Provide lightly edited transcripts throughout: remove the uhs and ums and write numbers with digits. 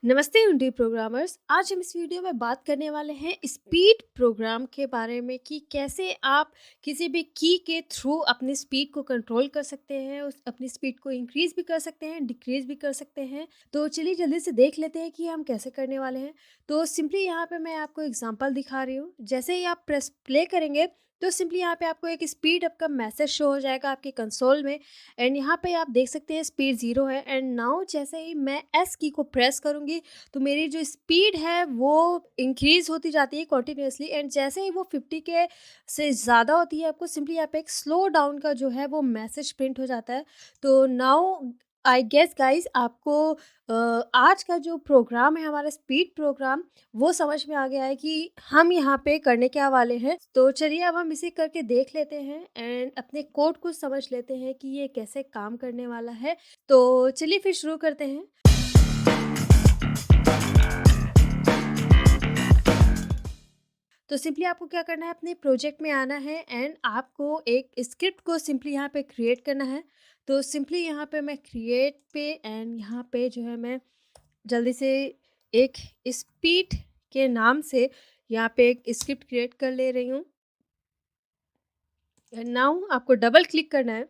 नमस्ते हिंदी प्रोग्रामर्स। आज हम इस वीडियो में बात करने वाले हैं स्पीड प्रोग्राम के बारे में कि कैसे आप किसी भी की के थ्रू अपनी स्पीड को कंट्रोल कर सकते हैं, उस अपनी स्पीड को इंक्रीज भी कर सकते हैं, डिक्रीज भी कर सकते हैं। तो चलिए जल्दी से देख लेते हैं कि हम कैसे करने वाले हैं। तो सिंपली यहाँ पे मैं आपको एग्जांपल दिखा रही हूँ। जैसे ही आप प्रेस प्ले करेंगे तो सिंपली यहाँ पे आपको एक स्पीड अप का मैसेज शो हो जाएगा आपके कंसोल में। एंड यहाँ पे आप देख सकते हैं स्पीड 0 है। एंड नाउ जैसे ही मैं एस की को प्रेस करूँगी तो मेरी जो स्पीड है वो इंक्रीज़ होती जाती है कंटिन्यूअसली। एंड जैसे ही वो 50 के से ज़्यादा होती है आपको सिंपली यहाँ पे एक स्लो डाउन का जो है वो मैसेज प्रिंट हो जाता है। तो नाउ आई गेस गाइस आपको आज का जो प्रोग्राम है हमारा स्पीड प्रोग्राम वो समझ में आ गया है कि हम यहाँ पे करने क्या वाले हैं। तो चलिए अब हम इसे करके देख लेते हैं एंड अपने कोड को समझ लेते हैं कि ये कैसे काम करने वाला है। तो चलिए फिर शुरू करते हैं। तो सिंपली आपको क्या करना है, अपने प्रोजेक्ट में आना है एंड आपको एक स्क्रिप्ट को सिंपली यहाँ पे क्रिएट करना है। तो सिंपली यहाँ पे मैं क्रिएट पे एंड यहाँ पे जो है मैं जल्दी से एक स्पीड के नाम से यहाँ पे एक स्क्रिप्ट क्रिएट कर ले रही हूँ। एंड नाउ आपको डबल क्लिक करना है।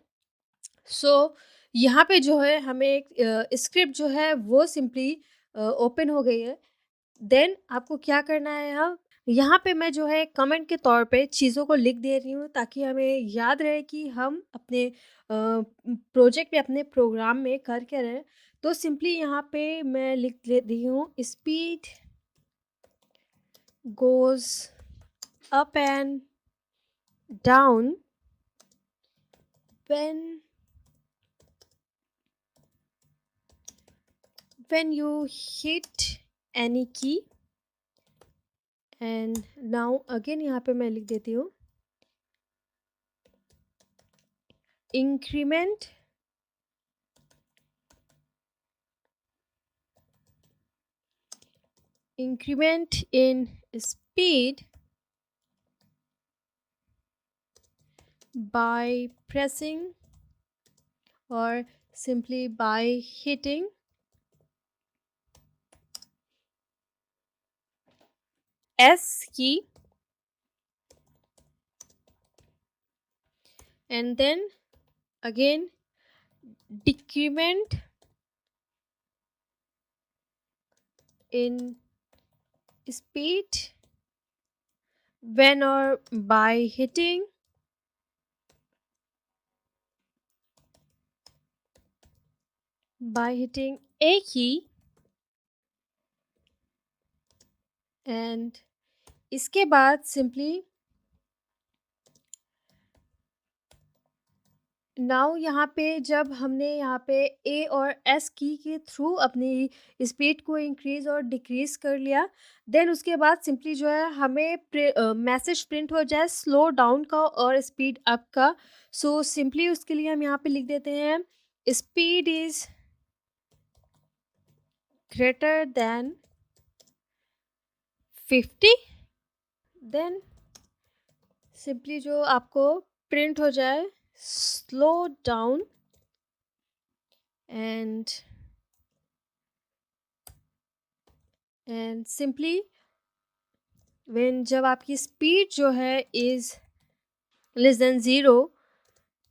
सो यहाँ पे जो है हमें एक स्क्रिप्ट जो है वो सिंपली ओपन हो गई है। देन आपको क्या करना है, यहाँ पे मैं जो है कमेंट के तौर पे चीज़ों को लिख दे रही हूँ ताकि हमें याद रहे कि हम अपने प्रोजेक्ट में अपने प्रोग्राम में कर क्या रहे हैं। तो सिंपली यहाँ पे मैं लिख दे रही हूँ speed goes up and down when you hit any key। And now again यहाँ पे मैं लिख देती हूँ increment in speed by pressing or simply by hitting S key and then again decrement in speed when or by hitting A key। And इसके बाद simply now यहाँ पे जब हमने यहाँ पे ए और एस की के थ्रू अपनी स्पीड को इंक्रीज और डिक्रीज कर लिया, देन उसके बाद सिंपली जो है हमें मैसेज प्रिंट हो जाए स्लो डाउन का और स्पीड अप का। सो सिंपली उसके लिए हम यहाँ पे लिख देते हैं speed is greater than 50। Then simply जो आपको प्रिंट हो जाए slow down and simply when जब आपकी स्पीड जो है is less than 0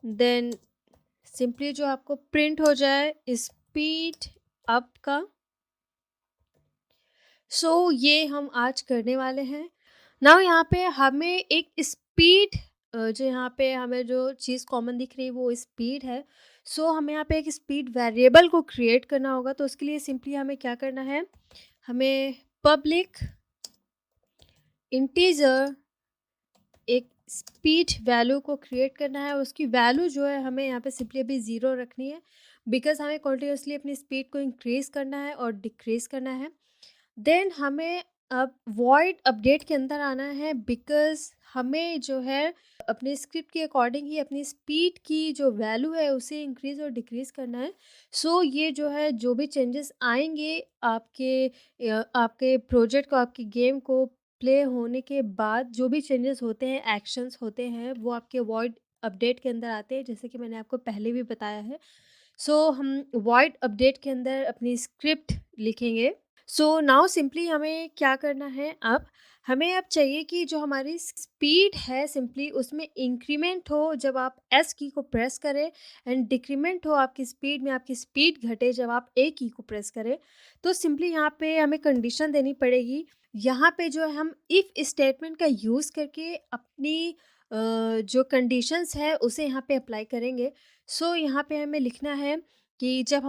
then simply जो आपको प्रिंट हो जाए स्पीड अप का। सो ये हम आज करने वाले हैं। नाउ यहाँ पे हमें एक स्पीड जो यहाँ पे हमें जो चीज़ कॉमन दिख रही है वो स्पीड है। सो हमें यहाँ पे एक स्पीड वेरिएबल को क्रिएट करना होगा। तो उसके लिए सिंपली हमें क्या करना है, हमें पब्लिक इंटीजर एक स्पीड वैल्यू को क्रिएट करना है। उसकी वैल्यू जो है हमें यहाँ पे सिंपली अभी 0 रखनी है बिकॉज हमें कॉन्टिन्यूसली अपनी स्पीड को इंक्रीज़ करना है और डिक्रीज़ करना है। देन हमें अब वॉइड अपडेट के अंदर आना है बिकॉज हमें जो है अपने स्क्रिप्ट के अकॉर्डिंग ही अपनी स्पीड की जो वैल्यू है उसे इंक्रीज़ और डिक्रीज़ करना है। सो ये जो है जो भी चेंजेस आएंगे आपके प्रोजेक्ट को, आपकी गेम को प्ले होने के बाद जो भी चेंजेस होते हैं, एक्शंस होते हैं, वो आपके वॉइड अपडेट के अंदर आते हैं जैसे कि मैंने आपको पहले भी बताया है। सो हम वॉइड अपडेट के अंदर अपनी स्क्रिप्ट लिखेंगे। सो नाउ सिंपली हमें क्या करना है, अब हमें अब चाहिए कि जो हमारी स्पीड है सिंपली उसमें इंक्रीमेंट हो जब आप एस की को प्रेस करें, एंड डिक्रीमेंट हो आपकी स्पीड में, आपकी स्पीड घटे जब आप ए की को प्रेस करें। तो सिंपली यहाँ पे हमें कंडीशन देनी पड़ेगी। यहाँ पे जो है हम इफ़ स्टेटमेंट का यूज़ करके अपनी जो कंडीशंस है उसे यहाँ पे अप्लाई करेंगे। सो यहाँ पे हमें लिखना है कि जब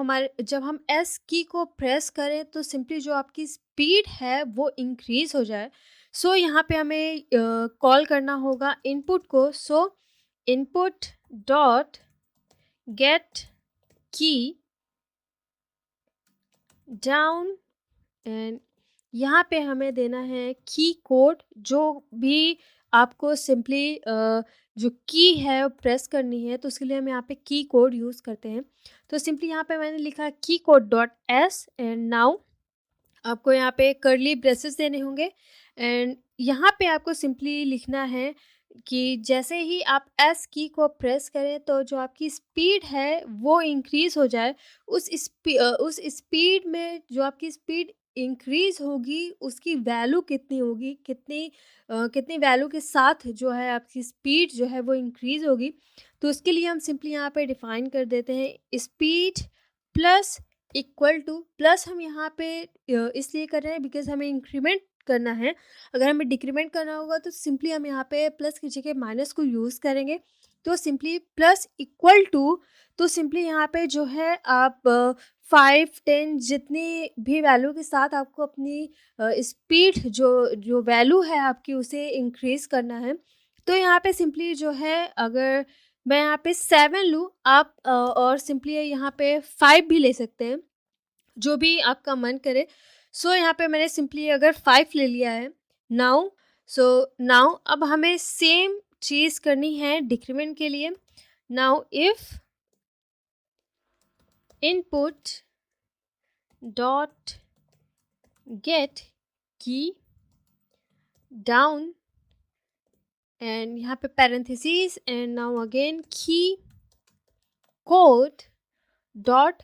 हम एस की को प्रेस करें तो सिंपली जो आपकी स्पीड है वो इंक्रीज हो जाए। सो यहाँ पे हमें कॉल करना होगा इनपुट को। सो इनपुट डॉट गेट की डाउन, एंड यहाँ पे हमें देना है की कोड, जो भी आपको सिंपली जो की है वो प्रेस करनी है, तो उसके लिए हम यहाँ पे की कोड यूज़ करते हैं। तो सिंपली यहाँ पे मैंने लिखा की code dot S, and now आपको यहाँ पे कर्ली ब्रेसेस देने होंगे। एंड यहाँ पे आपको सिंपली लिखना है कि जैसे ही आप एस की को प्रेस करें तो जो आपकी स्पीड है वो इंक्रीज हो जाए। उस स्पीड में जो आपकी स्पीड इंक्रीज होगी उसकी वैल्यू कितनी होगी, कितनी वैल्यू के साथ जो है आपकी स्पीड जो है वो इंक्रीज होगी। तो उसके लिए हम सिंपली यहाँ पे डिफाइन कर देते हैं speed plus equal to, plus हम यहाँ पे इसलिए कर रहे हैं बिकॉज हमें इंक्रीमेंट करना है। अगर हमें डिक्रीमेंट करना होगा तो सिंपली हम यहाँ पे प्लस की जगह माइनस को यूज़ करेंगे। तो सिंपली प्लस इक्वल टू, तो सिंपली यहाँ पे जो है आप 5 10 जितनी भी वैल्यू के साथ आपको अपनी स्पीड जो जो वैल्यू है आपकी उसे इंक्रीज करना है। तो यहाँ पे सिंपली जो है अगर मैं यहाँ पे 7 लूँ, आप और सिंपली यहाँ पे 5 भी ले सकते हैं, जो भी आपका मन करे। सो यहाँ पे मैंने सिंपली अगर 5 ले लिया है नाउ। सो नाउ अब हमें सेम चीज़ करनी है डिक्रीमेंट के लिए। Now if input dot gate की डाउन, एंड यहाँ पे पैरेंथेसिस, एंड नाउ अगेन की कोड डॉट,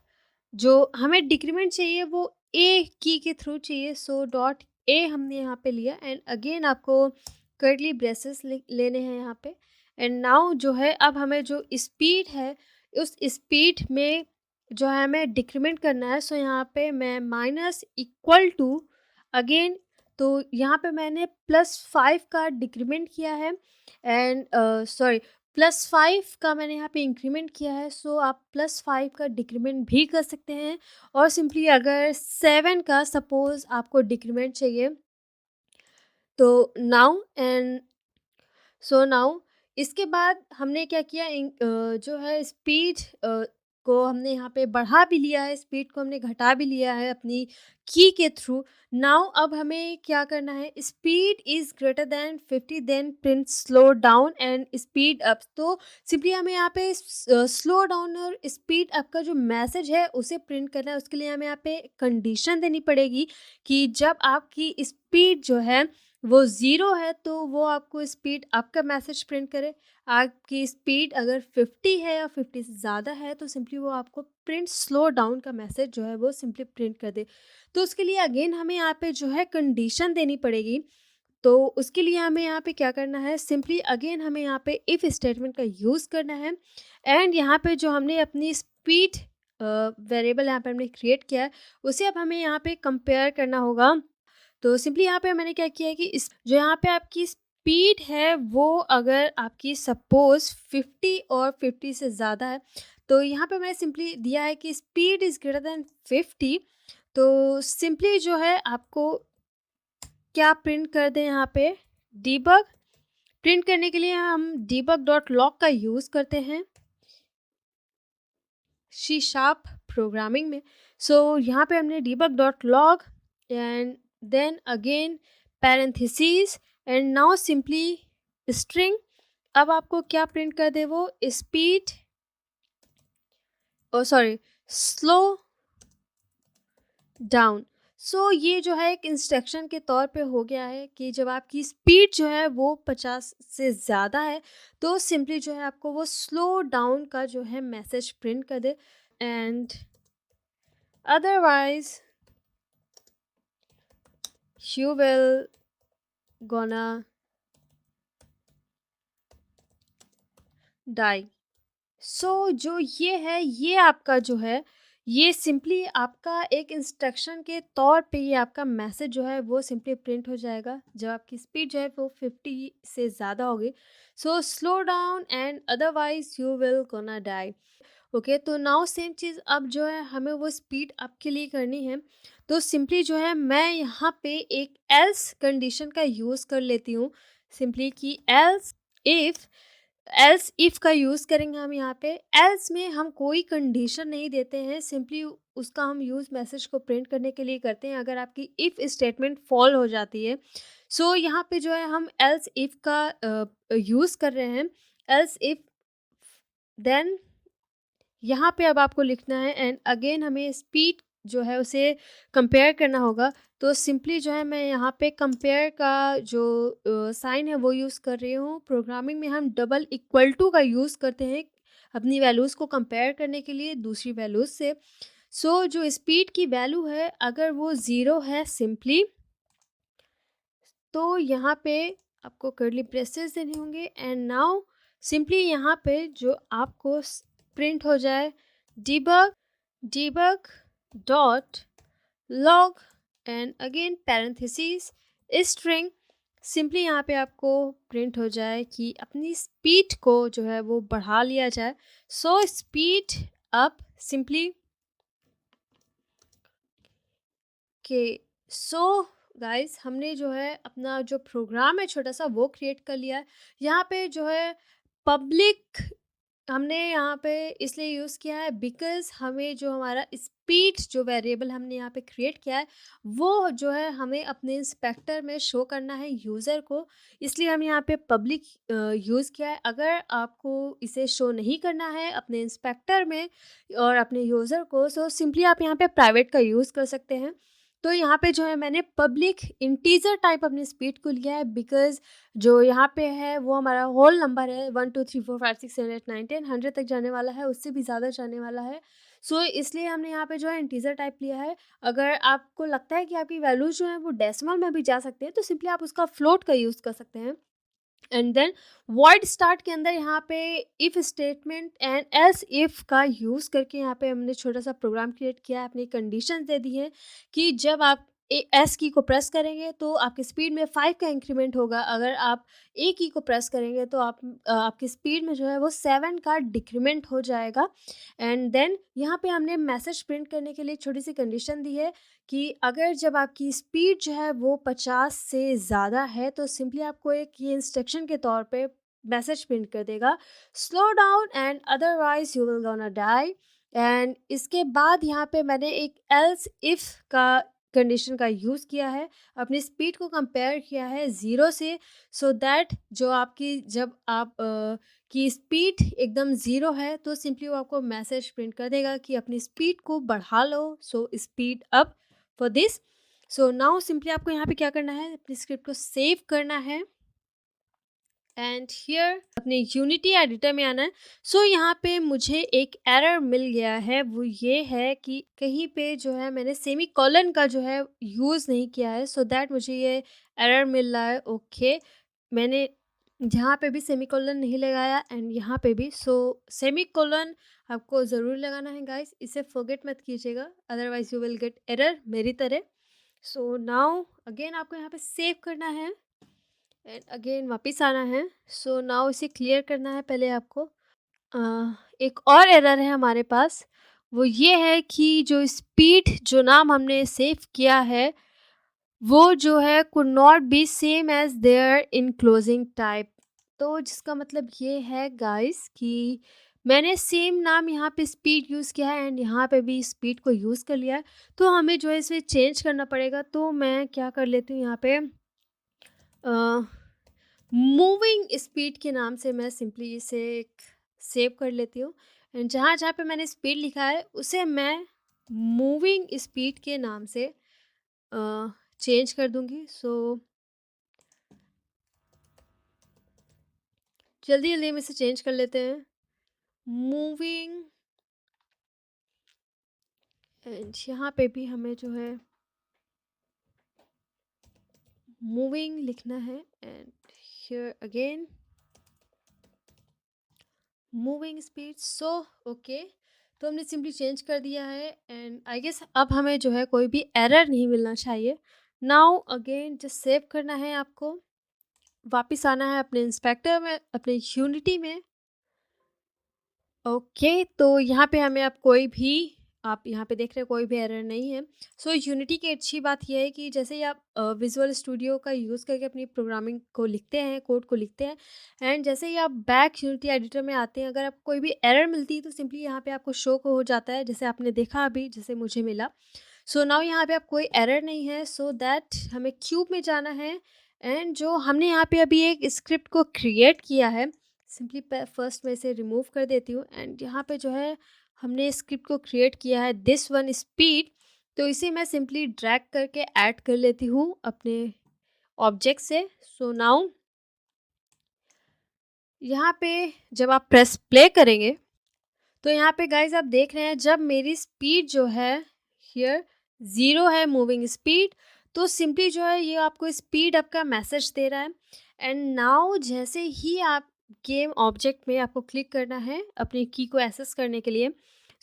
जो हमें डिक्रीमेंट चाहिए वो ए की के थ्रू चाहिए। सो डॉट ए हमने यहाँ पे लिया, एंड अगेन आपको कर्ली ब्रेसेस लेने हैं यहाँ पे। एंड नाउ जो है अब हमें जो स्पीड है उस स्पीड में जो है हमें डिक्रीमेंट करना है। सो यहाँ पे मैं माइनस इक्वल टू अगेन, तो यहाँ पे मैंने +5 का डिक्रीमेंट किया है, एंड सॉरी +5 का मैंने यहाँ पे इंक्रीमेंट किया है। सो आप +5 का डिक्रीमेंट भी कर सकते हैं। और सिंपली अगर 7 का सपोज़ आपको डिक्रीमेंट चाहिए तो नाउ एंड सो नाउ इसके बाद हमने क्या किया, जो है स्पीड को हमने यहाँ पे बढ़ा भी लिया है, स्पीड को हमने घटा भी लिया है अपनी की के थ्रू। नाउ अब हमें क्या करना है, speed is greater than 50 then print slow down and speed up. तो सिंपली हमें यहाँ पे स्लो डाउन और स्पीड अप का जो मैसेज है उसे प्रिंट करना है। उसके लिए हमें यहाँ पे कंडीशन देनी पड़ेगी कि जब आपकी स्पीड जो है वो ज़ीरो है तो वो आपको स्पीड अप का मैसेज प्रिंट करे। आपकी स्पीड अगर 50 है या 50 से ज़्यादा है तो सिंपली वो आपको प्रिंट स्लो डाउन का मैसेज जो है वो सिंपली प्रिंट कर दे। तो उसके लिए अगेन हमें यहाँ पे जो है कंडीशन देनी पड़ेगी। तो उसके लिए हमें यहाँ पे क्या करना है, सिंपली अगेन हमें यहाँ पे इफ़ स्टेटमेंट का यूज़ करना है। एंड यहाँ पे जो हमने अपनी स्पीड वेरिएबल यहाँ पे हमने क्रिएट किया है उसे अब हमें यहाँ पे कंपेयर करना होगा। तो सिंपली यहाँ पे मैंने क्या किया है कि इस जो यहाँ पे आपकी स्पीड है वो अगर आपकी सपोज़ 50 और 50 से ज़्यादा है, तो यहाँ पे मैंने सिंपली दिया है कि स्पीड इज़ ग्रेटर देन 50। तो सिंपली जो है आपको क्या प्रिंट कर दें यहाँ पे, डीबग। प्रिंट करने के लिए हम डीबग डॉट लॉग का यूज़ करते हैं सी शार्प प्रोग्रामिंग में। सो यहाँ पे हमने debug dot log and then again parenthesis, and now simply string. अब आपको क्या प्रिंट कर दे, वो speed oh sorry slow down. So ये जो है एक इंस्ट्रक्शन के तौर पे हो गया है कि जब आपकी स्पीड जो है वो 50 से ज़्यादा है तो सिंपली जो है आपको वो स्लो डाउन का जो है मैसेज प्रिंट कर दे। And otherwise you will gonna die। So जो ये है, ये आपका जो है, ये सिंपली आपका एक इंस्ट्रक्शन के तौर पे ये आपका मैसेज जो है वो सिंपली प्रिंट हो जाएगा जब आपकी स्पीड जो है वो 50 से ज़्यादा होगी। So slow down and otherwise you will gonna die. Okay, तो नाउ सेम चीज़ अब जो है हमें वो स्पीड आपके लिए करनी है। तो सिंपली जो है मैं यहाँ पे एक एल्स कंडीशन का यूज़ कर लेती हूँ। सिंपली कि इफ़ एल्स इफ़ का यूज़ करेंगे हम यहाँ पे। एल्स में हम कोई कंडीशन नहीं देते हैं, सिंपली उसका हम यूज़ मैसेज को प्रिंट करने के लिए करते हैं अगर आपकी इफ़ स्टेटमेंट फॉल हो जाती है। सो यहाँ पे जो है हम एल्स इफ़ का यूज़ कर रहे हैं। एल्स इफ़ देन यहाँ पे अब आपको लिखना है एंड अगेन हमें स्पीड जो है उसे कंपेयर करना होगा। तो सिंपली जो है मैं यहाँ पे कंपेयर का जो साइन है वो यूज़ कर रही हूँ। प्रोग्रामिंग में हम डबल इक्वल टू का यूज़ करते हैं अपनी वैल्यूज़ को कंपेयर करने के लिए दूसरी वैल्यूज़ से। सो जो स्पीड की वैल्यू है अगर वो ज़ीरो है सिंपली, तो यहाँ पे आपको कर्ली ब्रेसेस देने होंगे एंड नाउ सिंपली यहाँ पे जो आपको प्रिंट हो जाए debug debug dot log and again parenthesis string. Simply यहाँ पे आपको प्रिंट हो जाए कि अपनी स्पीड को जो है वो बढ़ा लिया जाए। सो स्पीड अप सिंपली के। सो गाइस हमने जो है अपना जो प्रोग्राम है छोटा सा वो क्रिएट कर लिया है। यहाँ पे जो है पब्लिक हमने यहाँ पे इसलिए यूज़ किया है बिकॉज़ हमें जो हमारा स्पीड जो वेरिएबल हमने यहाँ पे क्रिएट किया है वो जो है हमें अपने इंस्पेक्टर में शो करना है यूज़र को, इसलिए हम यहाँ पे पब्लिक यूज़ किया है। अगर आपको इसे शो नहीं करना है अपने इंस्पेक्टर में और अपने यूज़र को, सो सिंपली आप यहाँ पे प्राइवेट का यूज़ कर सकते हैं। तो यहाँ पे जो है मैंने पब्लिक इंटीजर टाइप अपनी स्पीड को लिया है बिकॉज़ जो यहाँ पे है वो हमारा होल नंबर है 1 2 3 4 5 6 7 8 9 10 100 तक जाने वाला है, उससे भी ज़्यादा जाने वाला है। सो इसलिए हमने यहाँ पे जो है इंटीजर टाइप लिया है। अगर आपको लगता है कि आपकी वैल्यूज़ जो हैं वो डेसिमल में भी जा सकते हैं तो सिंपली आप उसका फ्लोट का यूज़ कर सकते हैं। एंड देन वॉइड स्टार्ट के अंदर यहाँ पे if statement and else if का यूज़ करके यहाँ पे हमने छोटा सा प्रोग्राम क्रिएट किया है, अपनी कंडीशंस दे दी हैं कि जब आप एस की को प्रेस करेंगे तो आपकी स्पीड में 5 का इंक्रीमेंट होगा, अगर आप ए की को प्रेस करेंगे तो आपकी स्पीड में जो है वो 7 का डिक्रीमेंट हो जाएगा। एंड देन यहाँ पे हमने मैसेज प्रिंट करने के लिए छोटी सी कंडीशन दी है कि अगर जब आपकी स्पीड जो है वो 50 से ज़्यादा है तो सिंपली आपको एक ये इंस्ट्रक्शन के तौर पे मैसेज प्रिंट कर देगा, slow down and otherwise you will gonna die. And इसके बाद यहाँ पे मैंने एक एल्स इफ़ का कंडीशन का यूज़ किया है, अपनी स्पीड को कंपेयर किया है ज़ीरो से, सो दैट जो आपकी जब आप की स्पीड एकदम ज़ीरो है तो सिंपली वो आपको मैसेज प्रिंट कर देगा कि अपनी स्पीड को बढ़ा लो, so speed up for this. So now simply आपको यहाँ पे क्या करना है, अपनी स्क्रिप्ट को सेव करना है एंड हियर अपने यूनिटी एडिटर में आना है। सो यहाँ पे मुझे एक एरर मिल गया है, वो ये है कि कहीं पे जो है मैंने सेमी कॉलन का जो है यूज़ नहीं किया है, सो दैट मुझे ये एरर मिल रहा है। ओके, मैंने यहाँ पे भी सेमी कॉलन नहीं लगाया एंड यहाँ पे भी। सो सेमी कॉलन आपको ज़रूर लगाना है गाइस, इसे फॉरगेट मत कीजिएगा otherwise you will get error मेरी तरह। सो नाउ अगेन आपको यहाँ पे सेव करना है एंड अगेन वापस आना है। सो नाउ इसे क्लियर करना है पहले आपको। एक और एरर है हमारे पास, वो ये है कि जो स्पीड जो नाम हमने सेव किया है वो जो है could not be same as there in closing type. तो जिसका मतलब ये है गाइस कि मैंने सेम नाम यहाँ पे स्पीड यूज़ किया है एंड यहाँ पे भी स्पीड को यूज़ कर लिया है, तो हमें जो है इसे चेंज करना पड़ेगा। तो मैं क्या कर लेती हूँ यहाँ पे मूविंग स्पीड के नाम से मैं सिंपली इसे एक सेव कर लेती हूँ एंड जहाँ जहाँ पे मैंने स्पीड लिखा है उसे मैं मूविंग स्पीड के नाम से चेंज कर दूँगी। सो जल्दी जल्दी हम इसे चेंज कर लेते हैं, मूविंग। एंड यहाँ पे भी हमें जो है मूविंग लिखना है and here again moving speed. So okay, तो हमने सिंपली चेंज कर दिया है एंड आई गेस अब हमें जो है कोई भी एरर नहीं मिलना चाहिए। नाउ अगेन जस्ट सेव करना है आपको, वापस आना है अपने इंस्पेक्टर में, अपने यूनिटी में। ओके, तो यहाँ पे हमें अब कोई भी, आप यहाँ पे देख रहे हैं कोई भी एरर नहीं है। सो यूनिटी की अच्छी बात यह है कि जैसे ही आप विजुअल स्टूडियो का यूज़ करके अपनी प्रोग्रामिंग को लिखते हैं, कोड को लिखते हैं, एंड जैसे ही आप बैक यूनिटी एडिटर में आते हैं, अगर आपको कोई भी एरर मिलती है तो सिंपली यहाँ पे आपको शो हो जाता है, जैसे आपने देखा अभी, जैसे मुझे मिला। सो नाउ यहाँ पे आप कोई एरर नहीं है, सो दैट हमें क्यूब में जाना है एंड जो हमने यहाँ पे अभी एक स्क्रिप्ट को क्रिएट किया है, सिंपली फर्स्ट मैं इसे रिमूव कर देती हूँ एंड यहाँ पे जो है हमने स्क्रिप्ट को क्रिएट किया है दिस वन स्पीड, तो इसे मैं सिंपली ड्रैग करके ऐड कर लेती हूँ अपने ऑब्जेक्ट से। सो नाउ यहाँ पे जब आप प्रेस प्ले करेंगे तो यहाँ पे गाइज आप देख रहे हैं जब मेरी स्पीड जो है हियर 0 है, मूविंग स्पीड, तो सिंपली जो है ये आपको स्पीड अप का मैसेज दे रहा है। एंड नाउ जैसे ही आप गेम ऑब्जेक्ट में आपको क्लिक करना है अपनी की को एक्सेस करने के लिए।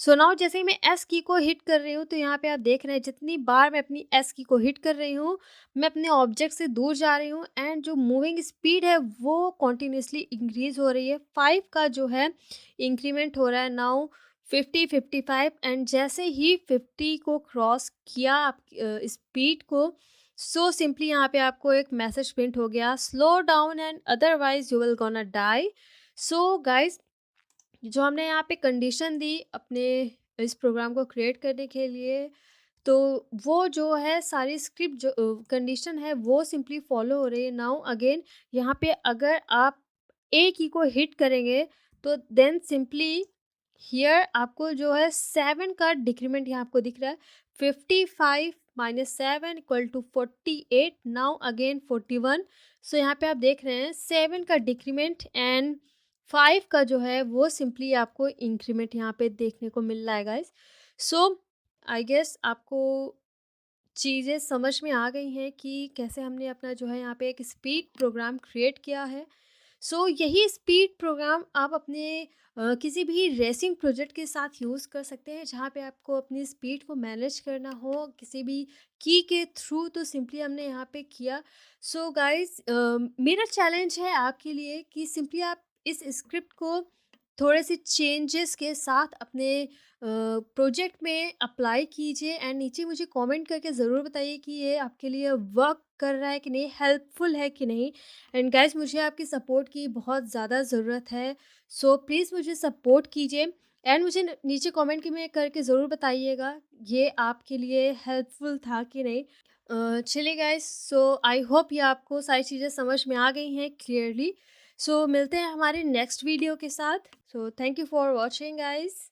सो नाउ जैसे ही मैं एस की को हिट कर रही हूँ तो यहाँ पे आप देख रहे हैं जितनी बार मैं अपनी एस की को हिट कर रही हूँ मैं अपने ऑब्जेक्ट से दूर जा रही हूँ एंड जो मूविंग स्पीड है वो कॉन्टीन्यूसली इंक्रीज हो रही है। 5 का जो है इंक्रीमेंट हो रहा है नाउ 50 55 एंड जैसे ही 50 को क्रॉस किया आप स्पीड को, सो सिंपली यहाँ पे आपको एक मैसेज प्रिंट हो गया, slow down and otherwise you will gonna die. So guys जो हमने यहाँ पे कंडीशन दी अपने इस प्रोग्राम को क्रिएट करने के लिए, तो वो जो है सारी स्क्रिप्ट जो कंडीशन है वो सिंपली फॉलो हो रही है। नाउ अगेन यहाँ पे अगर आप ए की को हिट करेंगे तो देन सिंपली हियर आपको जो है 7 का डिक्रीमेंट यहाँ आपको दिख रहा है, 55 minus 7 equal to 48, now again 41। सो यहाँ पे आप देख रहे हैं 7 का डिक्रीमेंट एंड 5 का जो है वो सिंपली आपको इंक्रीमेंट यहाँ पे देखने को मिल रहा है गाइस। सो आई गेस आपको चीज़ें समझ में आ गई हैं कि कैसे हमने अपना जो है यहाँ पे एक स्पीड प्रोग्राम क्रिएट किया है। सो यही स्पीड प्रोग्राम आप अपने किसी भी रेसिंग प्रोजेक्ट के साथ यूज़ कर सकते हैं जहाँ पे आपको अपनी स्पीड को मैनेज करना हो किसी भी की के थ्रू, तो सिंपली हमने यहाँ पे किया। सो गाइस मेरा चैलेंज है आपके लिए कि सिंपली आप इस स्क्रिप्ट को थोड़े से चेंजेस के साथ अपने प्रोजेक्ट में अप्लाई कीजिए एंड नीचे मुझे कमेंट करके ज़रूर बताइए कि ये आपके लिए वर्क कर रहा है कि नहीं, हेल्पफुल है कि नहीं। एंड गाइस मुझे आपकी सपोर्ट की बहुत ज़्यादा ज़रूरत है, सो प्लीज़ मुझे सपोर्ट कीजिए एंड मुझे नीचे कमेंट में करके ज़रूर बताइएगा ये आपके लिए हेल्पफुल था कि नहीं। चलिए गाइस, सो आई होप ये आपको सारी चीज़ें समझ में आ गई हैं क्लियरली। सो मिलते हैं हमारे नेक्स्ट वीडियो के साथ। So thank you for watching guys.